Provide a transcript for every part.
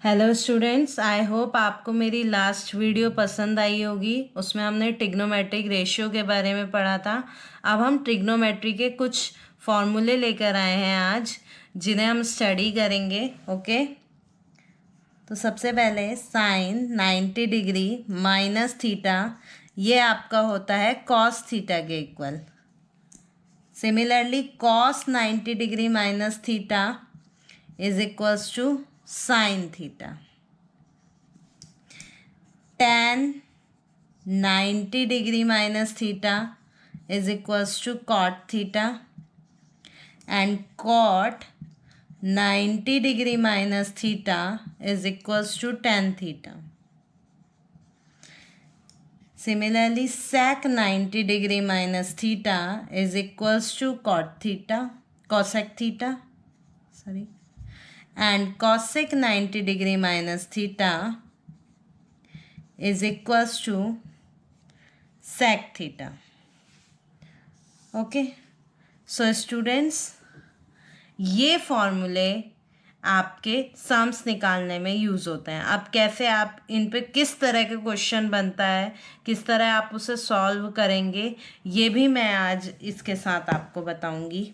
Hello students, I hope आपको मेरी last video पसंद आई होगी। उसमें हमने ट्रिग्नोमेट्रिक रेशियो के बारे में पढ़ा था। अब हम ट्रिग्नोमेट्री के कुछ फॉर्मूले लेकर आए हैं आज, जिन्हें हम स्टडी करेंगे। ओके, तो सबसे पहले साइन 90 डिग्री माइनस थीटा, ये आपका होता है कॉस थीटा के equal. Similarly cos 90 degree minus theta is equals to sine theta. tan 90 degree minus theta is equals to cot theta and cot 90 degree minus theta is equals to tan theta. Similarly, sec 90 degree minus theta is equals to cosec theta, and cosec 90 degree minus theta is equals to sec theta. Okay, so students, ये फॉर्मूले आपके sums निकालने में use होते हैं। अब कैसे आप इन पे किस तरह के क्वेश्चन बनता है, किस तरह आप उसे सॉल्व करेंगे, ये भी मैं आज इसके साथ आपको बताऊंगी।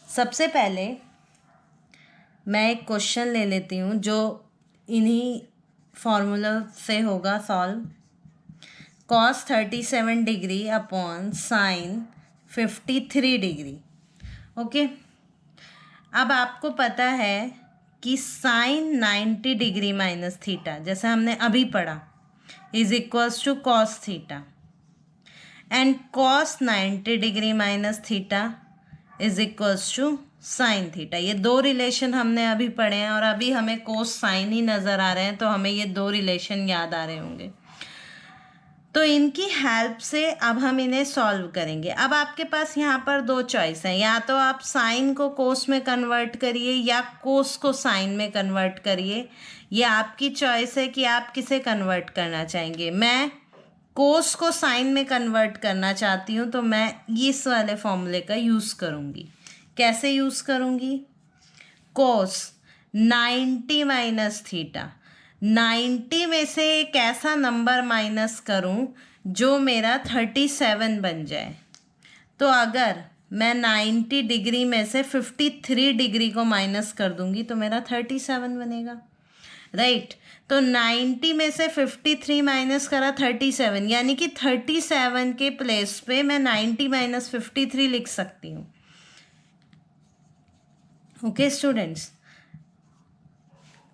सबसे पहले मैं एक क्वेश्चन ले लेती हूँ जो इन्हीं फॉर्मूला से होगा solve. cos 37 degree upon sine 53 degree. Okay, अब आपको पता है कि साइन 90 डिग्री माइनस थीटा, जैसे हमने अभी पढ़ा, is equals to cos theta, and cos 90 degree minus theta is equals to sine theta. ये दो रिलेशन हमने अभी पढ़े हैं और अभी हमें कोस साइन ही नज़र आ रहे हैं, तो हमें ये दो रिलेशन याद आ रहे होंगे। तो इनकी हेल्प से अब हम इन्हें सॉल्व करेंगे। अब आपके पास यहाँ पर दो चॉइस हैं, या तो आप साइन को कोस में कन्वर्ट करिए या कोस को साइन में कन्वर्ट करिए। ये आपकी चॉइस है कि आप किसे कन्वर्ट करना चाहेंगे। मैं कोस को साइन में कन्वर्ट करना चाहती हूँ, तो मैं इस वाले फॉर्मूले का यूज़ करूँगी। कैसे यूज़ करूँगी? कोस 90 माइनस थीटा, 90 में से एक ऐसा नंबर माइनस करूं जो मेरा 37 बन जाए। तो अगर मैं 90 डिग्री में से 53 डिग्री को माइनस कर दूंगी तो मेरा 37 बनेगा, राइट। तो 90 में से 53 माइनस करा 37, यानी कि 37 के प्लेस पे मैं 90 माइनस 53 लिख सकती हूँ। ओके स्टूडेंट्स,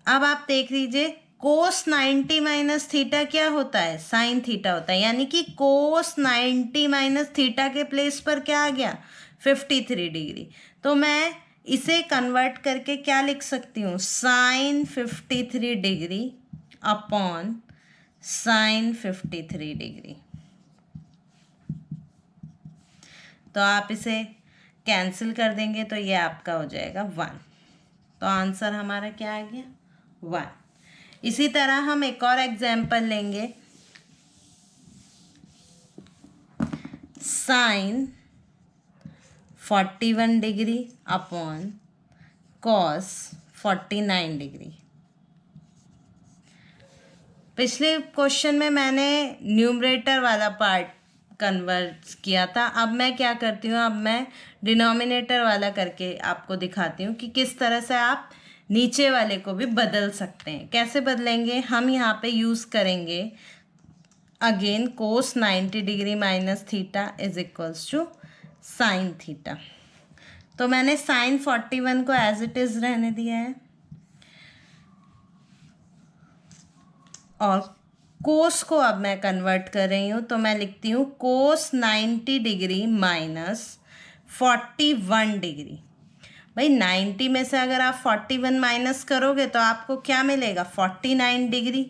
अब आप देख लीजिए, कोस 90 माइनस थीटा क्या होता है? साइन थीटा होता है, यानी कि कोस 90 माइनस थीटा के प्लेस पर क्या आ गया? 53 डिग्री। तो मैं इसे कन्वर्ट करके क्या लिख सकती हूँ? Sine 53 degree upon sine 53 degree. तो आप इसे कैंसिल कर देंगे तो ये आपका हो जाएगा 1। तो आंसर हमारा क्या आ गया? 1। इसी तरह हम एक और एग्जाम्पल लेंगे। Sine 41 degree upon cos 49 degree. पिछले क्वेश्चन में मैंने न्यूमरेटर वाला पार्ट कन्वर्ट किया था। अब मैं क्या करती हूँ, अब मैं डिनोमिनेटर वाला करके आपको दिखाती हूँ कि किस तरह से आप नीचे वाले को भी बदल सकते हैं। कैसे बदलेंगे? हम यहाँ पे यूज़ करेंगे again cos 90 degree minus theta is equals to sine theta. तो मैंने साइन 41 को एज इट इज़ रहने दिया है और कोस को अब मैं कन्वर्ट कर रही हूँ, तो मैं लिखती हूँ कोस 90 डिग्री माइनस 41 डिग्री। भाई 90 में से अगर आप 41 माइनस करोगे तो आपको क्या मिलेगा? 49 डिग्री।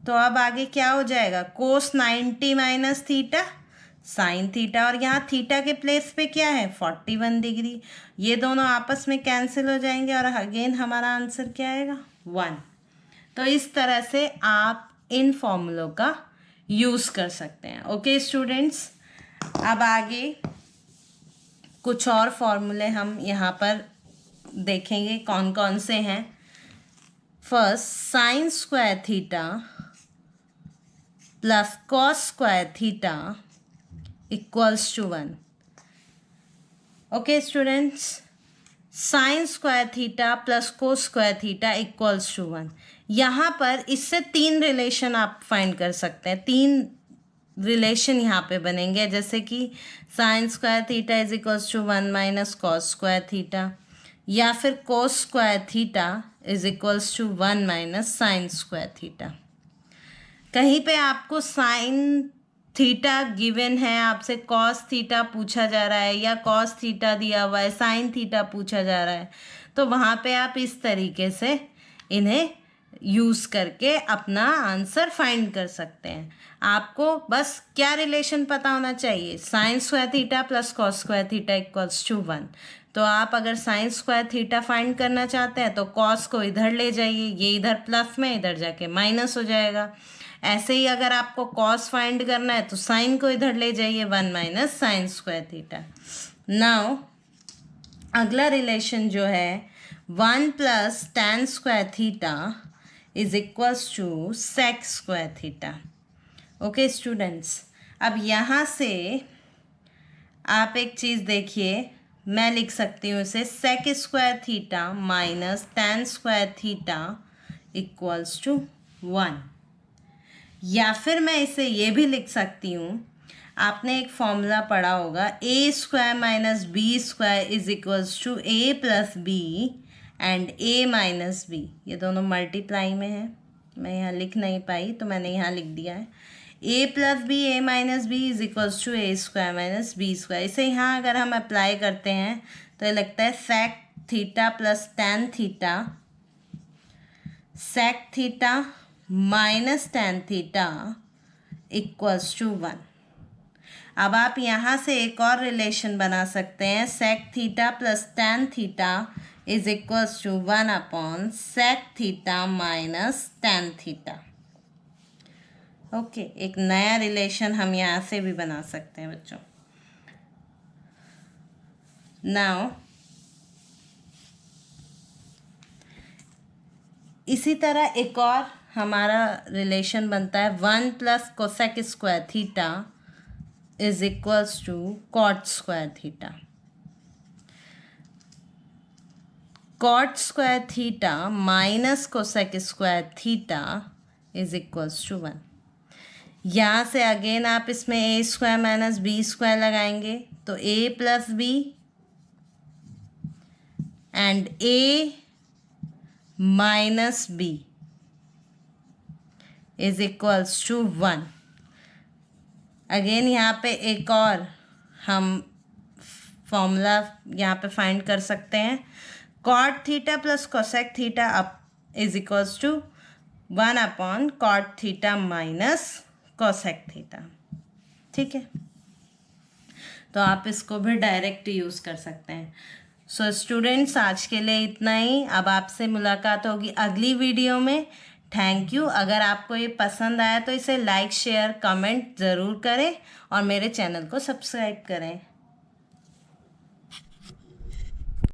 तो अब आगे क्या हो जाएगा? कोस 90 माइनस थीटा साइन थीटा, और यहाँ थीटा के प्लेस पे क्या है? 41 डिग्री। ये दोनों आपस में कैंसिल हो जाएंगे और अगेन हमारा आंसर क्या आएगा? 1। तो इस तरह से आप इन फॉर्मूलों का यूज़ कर सकते हैं। ओके स्टूडेंट्स, अब आगे कुछ और फॉर्मूले हम यहाँ पर देखेंगे कौन कौन से हैं। First sine square theta plus cos square theta equals to 1। Okay students, sine square theta plus cos square theta equals to 1। यहाँ पर इससे 3 रिलेशन आप फाइंड कर सकते हैं। 3 रिलेशन यहाँ पे बनेंगे, जैसे कि sine square theta is equals to 1 minus cos square theta, या फिर cos square theta is equals to 1 minus sine square theta. कहीं पे आपको साइन थीटा गिवन है, आपसे कॉस थीटा पूछा जा रहा है, या कॉस थीटा दिया हुआ है, साइन थीटा पूछा जा रहा है, तो वहाँ पे आप इस तरीके से इन्हें यूज़ करके अपना आंसर फाइंड कर सकते हैं। आपको बस क्या रिलेशन पता होना चाहिए, sine square theta plus cos square theta equals to 1। तो आप अगर साइन स्क्वायर थीटा फाइंड करना चाहते हैं तो कॉस को इधर ले जाइए, ये इधर प्लस में, इधर जाके माइनस हो जाएगा। ऐसे ही अगर आपको कॉस फाइंड करना है तो साइन को इधर ले जाइए, 1 minus sine square theta. Now अगला रिलेशन जो है 1 plus tan square theta is equals to sec square theta. Okay students, अब यहाँ से आप एक चीज़ देखिए, मैं लिख सकती हूँ इसे sec square theta minus tan square theta equals to 1। या फिर मैं इसे ये भी लिख सकती हूँ, आपने एक फॉर्मूला पढ़ा होगा, A square minus B square is equals to A plus B and A minus B. ये दोनों मल्टीप्लाई में है, मैं यहाँ लिख नहीं पाई तो मैंने यहाँ लिख दिया है। A plus B A minus B is equals to A square minus B square. इसे यहाँ अगर हम अप्लाई करते हैं तो ये लगता है sec theta plus tan theta, sec theta minus tan theta equals to 1। अब आप यहाँ से एक और रिलेशन बना सकते हैं, sec theta plus tan theta is equals to 1 upon sec theta minus tan theta. Okay, एक नया रिलेशन हम यहाँ से भी बना सकते हैं बच्चों। नाउ इसी तरह एक और हमारा रिलेशन बनता है 1 plus cosec square theta is equals to cot square theta. Cot square theta minus cosec square theta is equals to 1। यहाँ से अगेन आप इसमें A square minus B square लगाएंगे तो A plus B and A minus B is equals to 1। Again यहाँ पे एक और हम फॉर्मूला यहाँ पे फाइंड कर सकते हैं, cot theta plus cosec theta up is equals to 1 upon cot theta minus cosec theta. ठीक है, तो आप इसको भी डायरेक्ट यूज़ कर सकते हैं। सो स्टूडेंट्स, आज के लिए इतना ही। अब आपसे मुलाकात होगी अगली वीडियो में। Thank you. अगर आपको ये पसंद आया तो इसे लाइक शेयर कमेंट ज़रूर करें और मेरे चैनल को सब्सक्राइब करें।